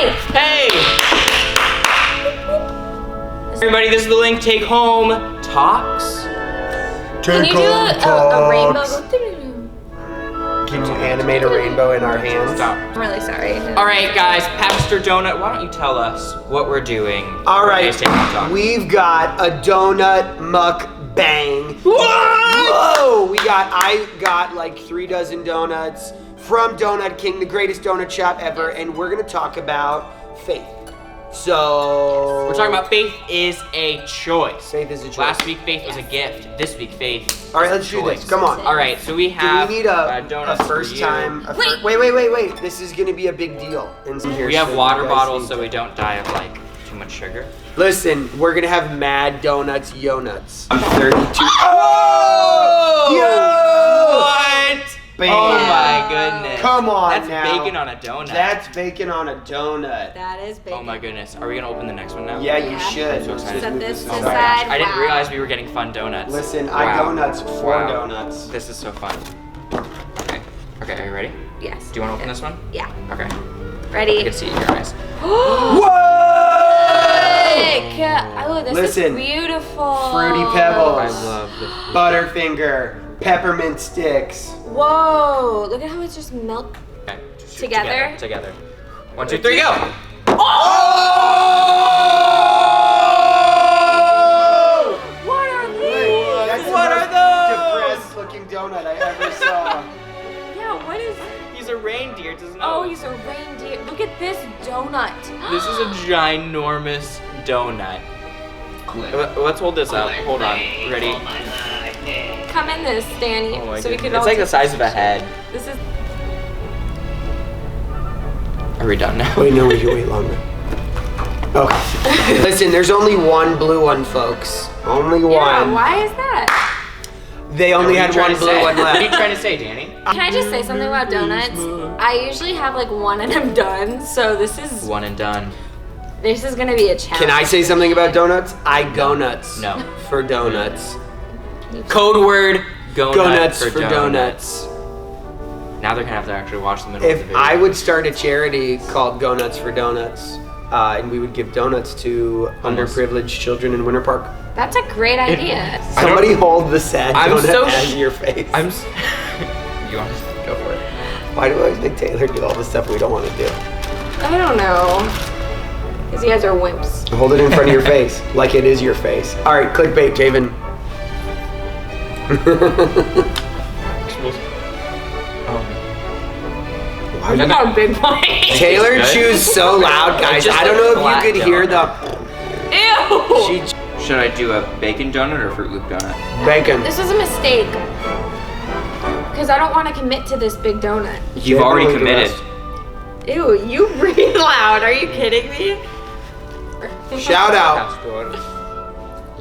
Hi! Hey! Everybody, this is the Link Take Home Talks. Can you do a rainbow? Can you animate a rainbow in our hands? Stop. I'm really sorry. All right, guys, Pastor Donut, why don't you tell us what we're doing? All right, Today's Take Home Talk. we've got a donut mukbang. What? Whoa! I got like 3 dozen donuts from Donut King, the greatest donut shop ever, and we're gonna talk about faith. So We're talking about faith is a choice. faith is a choice. Last week, faith was a gift. This week, faith. All right, let's do this. Come on. All right, so we Do have we need a donuts first for you. time? Wait. This is gonna be a big deal. We have water bottles so we don't die of like too much sugar. Listen, we're gonna have mad donuts, yo nuts. I'm 32. Oh! Yo! What? Bam. Oh my goodness. Come on That's now. bacon on a donut. That's bacon on a donut. That is bacon. Oh my goodness. Are we gonna open the next one now? Yeah, you Yeah. should. I'm so excited. Set this Oh my aside. gosh. I didn't Wow. realize we were getting fun donuts. Listen, I go nuts for Wow. donuts. This is so fun. Okay. Okay, are you ready? Yes. Do you want to open this one? Yeah. Okay. I Ready? can see it in your eyes. Whoa! Oh, this Listen, is beautiful. Fruity Pebbles. I love this. Butterfinger, peppermint sticks. Whoa! Look at how it's just melt. Okay. Just shoot Together? Together. 1, 2, 3, go! What are these? That's the What are most those? depressed looking donut I ever saw. Yeah, what is? He's a reindeer, doesn't Oh, he's a reindeer. Look at this donut. This is a ginormous donut. Let's hold this up. Hold on. Ready? Come in this, Danny. Oh my so we goodness. could all It's like the take size of a pictures. head. This is. Are we done now? Wait, no, we can wait longer. Okay. Listen, there's only one blue one, folks. Only one. Yeah, why is that? They only had one blue one What are you left. trying to say, Danny? Can I just say something about donuts? I usually have like one and I'm done. So this is One and done. gonna be a challenge. Can I say something about donuts? I go nuts. No. For donuts. Code word, go Nuts nut for donuts. Now they're gonna have to actually watch the middle of the If video. I would start a charity called Go Nuts for Donuts, and we would give donuts to underprivileged children in Winter Park. That's a great idea. Somebody hold the sad I'm donut so as your face. You want to go for it? Why do I always make Taylor do all the stuff we don't want to do? I don't know. Because you guys are wimps. Hold it in front of your face, like it is your face. All right, clickbait, Javen. Oh. Look how big mine. Taylor Good. chews so loud, guys. Just I don't like know if flat you could hear donut. Ew. She Should I do a bacon donut or Fruit Loop donut? bacon. This was a mistake. Because I don't want to commit to this big donut. You've Yeah, already really committed. the Ew, you breathe loud. Are you kidding me? Shout out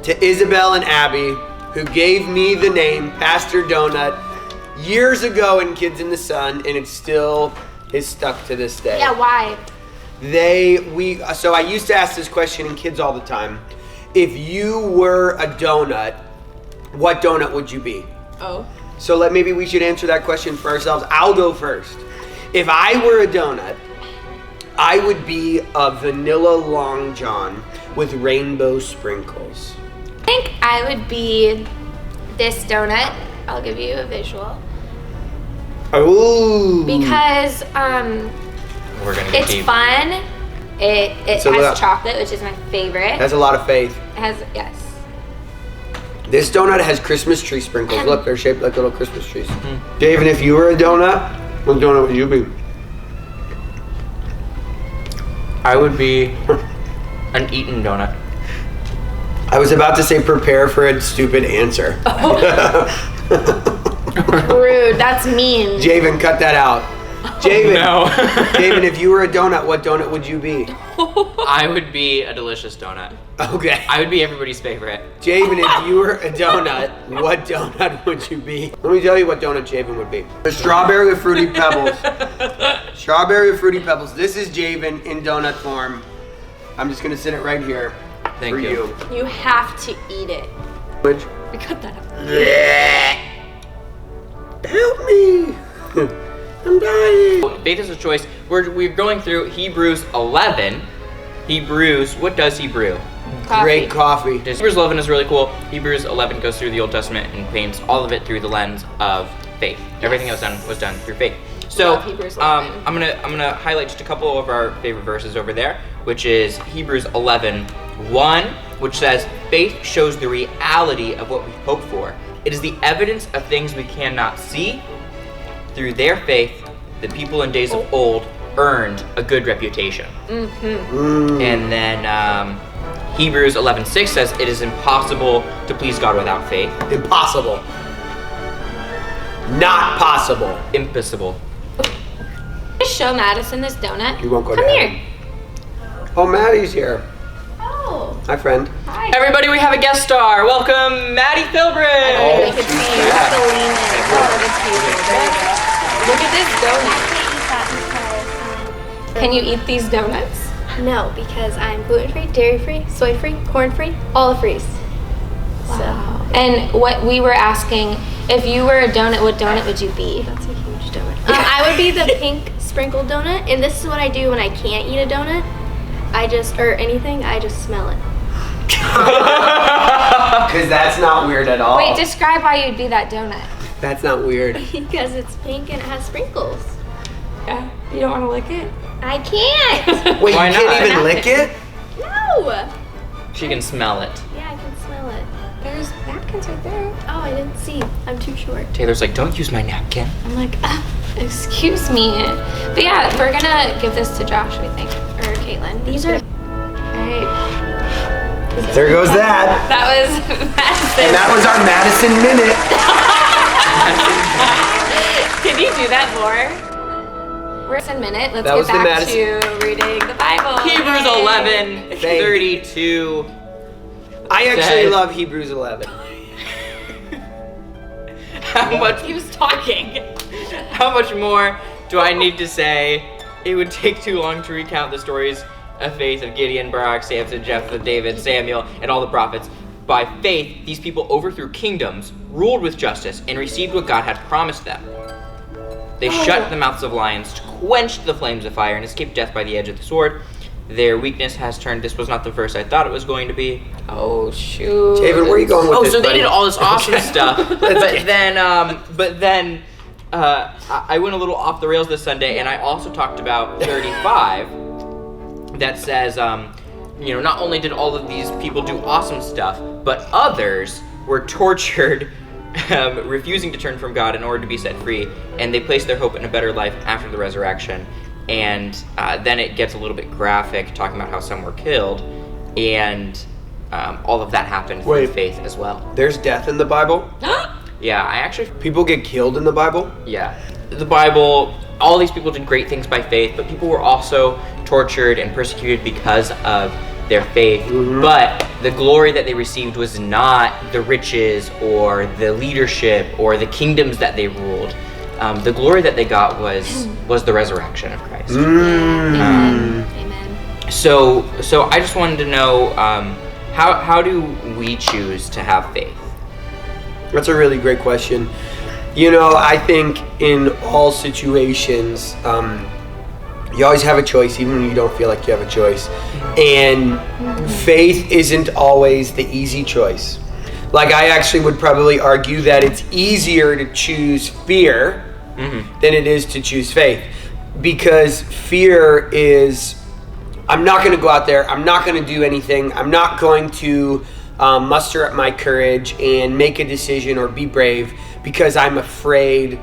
to Isabel and Abby, who gave me the name Pastor Donut years ago in Kids in the Sun, and it still is stuck to this day. Yeah, why? So I used to ask this question in kids all the time. If you were a donut, what donut would you be? Oh. So maybe we should answer that question for ourselves. I'll go first. If I were a donut, I would be a vanilla Long John with rainbow sprinkles. I think I would be this donut. I'll give you a visual. Ooh. Because We're gonna get it's deep. fun. It So has look. chocolate, which is my favorite. Has a lot of faith. It has, yes. This donut has Christmas tree sprinkles. Look, they're shaped like little Christmas trees. David, if you were a donut, what donut would you be? I would be an eaten donut. I was about to say prepare for a stupid answer. Rude. That's mean. Javen, cut that out. Javen, No. Javen, if you were a donut, what donut would you be? I would be a delicious donut. Okay. I would be everybody's favorite. Javen, if you were a donut, what donut would you be? Let me tell you what donut Javen would be. The strawberry with fruity pebbles. Strawberry with fruity pebbles. This is Javen in donut form. I'm just gonna sit it right here Thank for you. You have to eat it. Which? We cut that out. Help me. I'm dying. Faith is a choice. We're going through Hebrews 11. Hebrews, what does he brew? Great coffee. Hebrews 11 is really cool. Hebrews 11 goes through the Old Testament and paints all of it through the lens of faith. Everything that was done through faith. So I'm gonna highlight just a couple of our favorite verses over there, which is Hebrews 11:1, which says, "Faith shows the reality of what we hope for. It is the evidence of things we cannot see. Through their faith, the people in days of old earned a good reputation." And then Hebrews 11:6 says, "It is impossible to please God without faith." Impossible. Not possible. Impossible. Just show Madison this donut. You won't go Come to here. heaven. Oh, Maddie's here. Oh. Hi, friend. Hi. Everybody, we have a guest star. Welcome, Maddie Philbrin. I don't think they could she's see you. You fat. have to lean in. Oh, it's beautiful. There you go. Look at this donut. Can you eat these donuts? No, because I'm gluten-free, dairy-free, soy-free, corn-free, all the frees. Wow. And what we were asking, if you were a donut, what donut would you be? That's a huge donut. I would be the pink sprinkled donut, and this is what I do when I can't eat a donut. I just smell it. Because that's not weird at all. Wait, describe why you'd be that donut. That's not weird. Because it's pink and it has sprinkles. Yeah. You don't want to lick it? I can't. Wait, Why you can't not? even lick it? No. She can smell it. Yeah, I can smell it. There's napkins right there. Oh, I didn't see. I'm too short. Taylor's like, "Don't use my napkin." I'm like, excuse me. But yeah, we're gonna give this to Josh, I think, or Caitlin. These are. Right. There goes that. That was Madison. And that was our Madison Minute. Can you do that more? We're in a minute. Let's That was get the back Madison. to reading the Bible. Hebrews Yay. 11:32. I actually Says- love Hebrews 11. How much? He was talking. How much more do I need to say? It would take too long to recount the stories of faith of Gideon, Barak, Samson, Jephthah, David, Samuel, and all the prophets. By faith, these people overthrew kingdoms, ruled with justice, and received what God had promised them. They shut the mouths of lions, quenched the flames of fire, and escaped death by the edge of the sword. Their weakness has turned. This was not the verse I thought it was going to be. Oh shoot. David, where are you going with Oh, this, so they buddy? did all this awesome Okay. stuff, Let's but get- then I went a little off the rails this Sunday, and I also talked about 35, that says, not only did all of these people do awesome stuff, but others were tortured, refusing to turn from God in order to be set free, and they placed their hope in a better life after the resurrection. And then it gets a little bit graphic, talking about how some were killed, and all of that happened through Wait. faith as well. There's death in the Bible? Yeah, I actually, People get killed in the Bible? yeah. The Bible, all these people did great things by faith, but people were also tortured and persecuted because of their faith. But the glory that they received was not the riches or the leadership or the kingdoms that they ruled. The glory that they got was the resurrection of Christ. Amen. Amen. So I just wanted to know, how do we choose to have faith? That's a really great question. I think in all situations, you always have a choice, even when you don't feel like you have a choice. And faith isn't always the easy choice. Like, I actually would probably argue that it's easier to choose fear than it is to choose faith. Because fear is, I'm not going to go out there, I'm not going to do anything, I'm not going to muster up my courage and make a decision or be brave because I'm afraid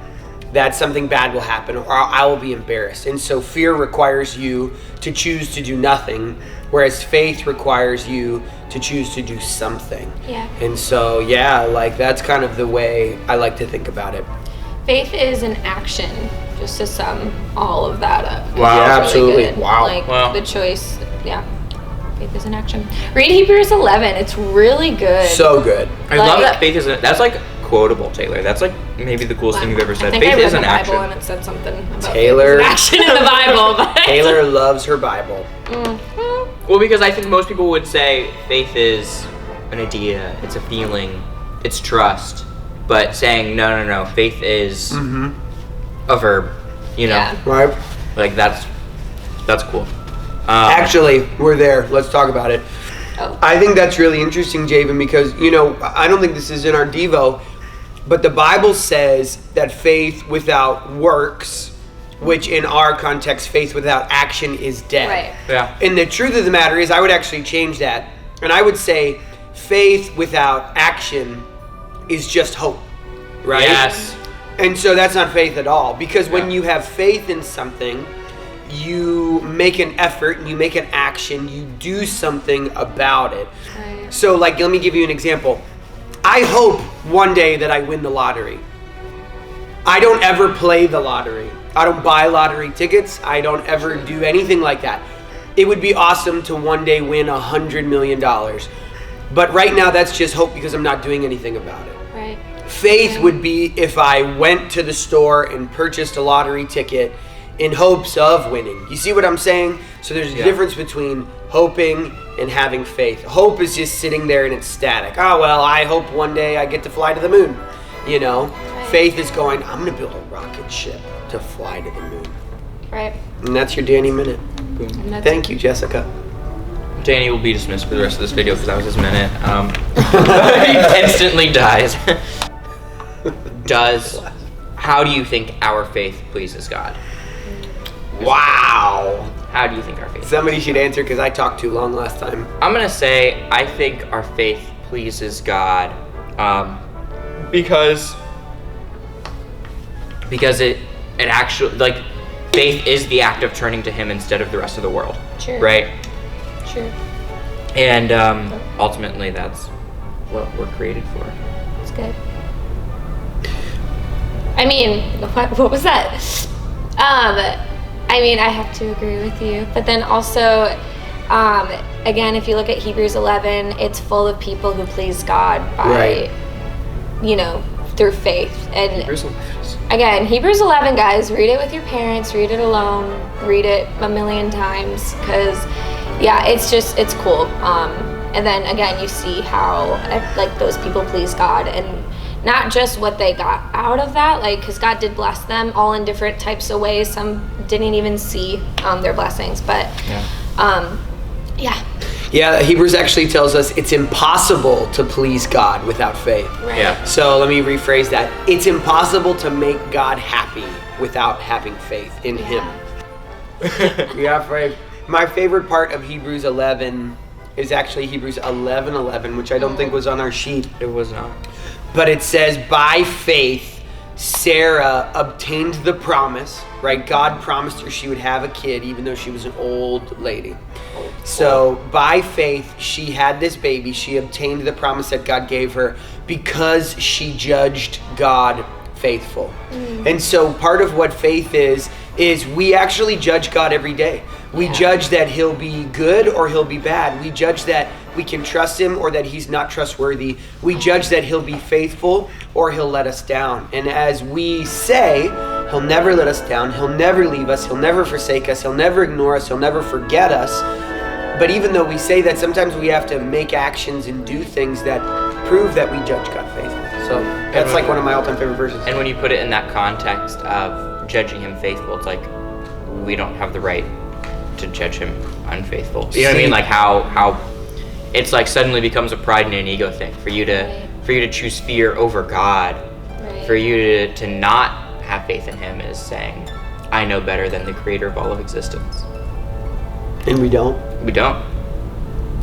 that something bad will happen or I will be embarrassed. And so fear requires you to choose to do nothing, whereas faith requires you to choose to do something. Yeah. And so, that's kind of the way I like to think about it. Faith is an action, just to sum all of that up. Wow. Yeah, It's really absolutely. good. Wow. Like Wow. the choice, yeah. Faith is an action. Read Hebrews 11. It's really good. So good. I love Like- that faith is that's like quotable, Taylor. That's like maybe the coolest thing you've ever said. I think Faith I read is the an Bible action. and it said something about Taylor- faith is an action in the Bible. But Taylor loves her Bible. Well, because I think most people would say faith is an idea, it's a feeling, it's trust. But saying no, faith is a verb. You know, Yeah. Right? like that's cool. Actually, we're there. Let's talk about it. Oh. I think that's really interesting, Javen, because, you know, I don't think this is in our Devo, but the Bible says that faith without works, which in our context, faith without action is dead. Right. Yeah. And the truth of the matter is, I would actually change that. And I would say faith without action is just hope, right? Yes. And so that's not faith at all. Because when Yeah. you have faith in something, you make an effort, you make an action, you do something about it. Right. So, like, let me give you an example. I hope one day that I win the lottery. I don't ever play the lottery. I don't buy lottery tickets. I don't ever do anything like that. It would be awesome to one day win $100 million. But right now, that's just hope because I'm not doing anything about it. Right. Faith would be if I went to the store and purchased a lottery ticket in hopes of winning. You see what I'm saying? So there's a difference between hoping and having faith. Hope is just sitting there and it's static. Oh, well, I hope one day I get to fly to the moon. You know? Right. Faith is going, I'm going to build a rocket ship to fly to the moon. Right. And that's your Danny Minute. And that's Thank you, Jessica. Danny will be dismissed for the rest of this video because that was his minute. He instantly dies. How do you think our faith pleases God? Wow. How do you think our faith? Somebody should answer because I talked too long last time. I'm gonna say I think our faith pleases God, because it actually, like, faith is the act of turning to Him instead of the rest of the world. Sure. Right. Sure. And ultimately, that's what we're created for. It's good. I mean, what was that? I mean, I have to agree with you. But then also, again, if you look at Hebrews 11, it's full of people who please God by, through faith. And again, Hebrews 11, guys, read it with your parents, read it alone, read it a million times. Because, it's cool. And then, again, you see how, like, those people please God. And not just what they got out of that, like, because God did bless them all in different types of ways. Some didn't even see their blessings, but Yeah, Hebrews actually tells us it's impossible to please God without faith. Right. Yeah. So let me rephrase that. It's impossible to make God happy without having faith in Him. Yeah, my favorite part of Hebrews 11 is actually Hebrews 11:11, which I don't think was on our sheet. It was not. But it says, by faith, Sarah obtained the promise, right? God promised her she would have a kid, even though she was an old lady. So by faith, she had this baby. She obtained the promise that God gave her because she judged God faithful. And so part of what faith is we actually judge God every day. We judge that He'll be good or He'll be bad. We judge that we can trust Him or that He's not trustworthy. We judge that He'll be faithful or He'll let us down. And as we say, He'll never let us down. He'll never leave us. He'll never forsake us. He'll never ignore us. He'll never forget us. But even though we say that, sometimes we have to make actions and do things that prove that we judge God faithful. So that's like one of my all-time favorite verses. And when you put it in that context of judging Him faithful, it's like we don't have the right to judge Him unfaithful. You know what I mean? Like how it's like suddenly becomes a pride and an ego thing for you to choose fear over God. Right. For you to not have faith in Him is saying, I know better than the creator of all of existence. And we don't. We don't.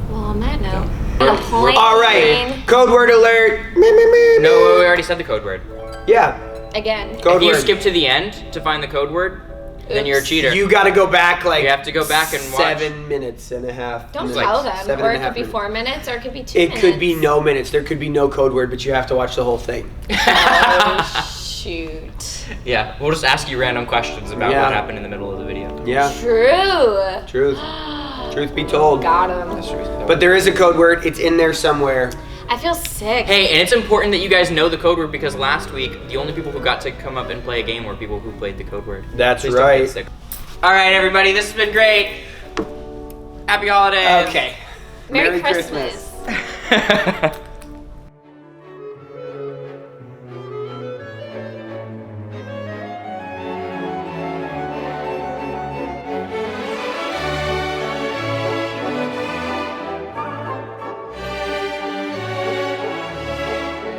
Well, on that note, All right. Code word alert. No, we already said the code word. Yeah. Again. Code If you word. skip to the end to find the code word, then you're a cheater. You got to go back like You have to go back and watch. 7 minutes and a half. Don't minutes. tell them. 7 Or and it a half could be minutes. 4 minutes, or it could be 2 It minutes. could be no minutes. There could be no code word, but you have to watch the whole thing. Oh, shoot. Yeah, we'll just ask you random questions about Yeah. what happened in the middle of the video. Yeah. True. Truth. Truth be told. Got him. But there is a code word. It's in there somewhere. I feel sick. Hey, and it's important that you guys know the code word because last week, the only people who got to come up and play a game were people who played the code word. That's Please don't right. get sick. All right, everybody, this has been great. Happy holidays. Okay. Merry Christmas.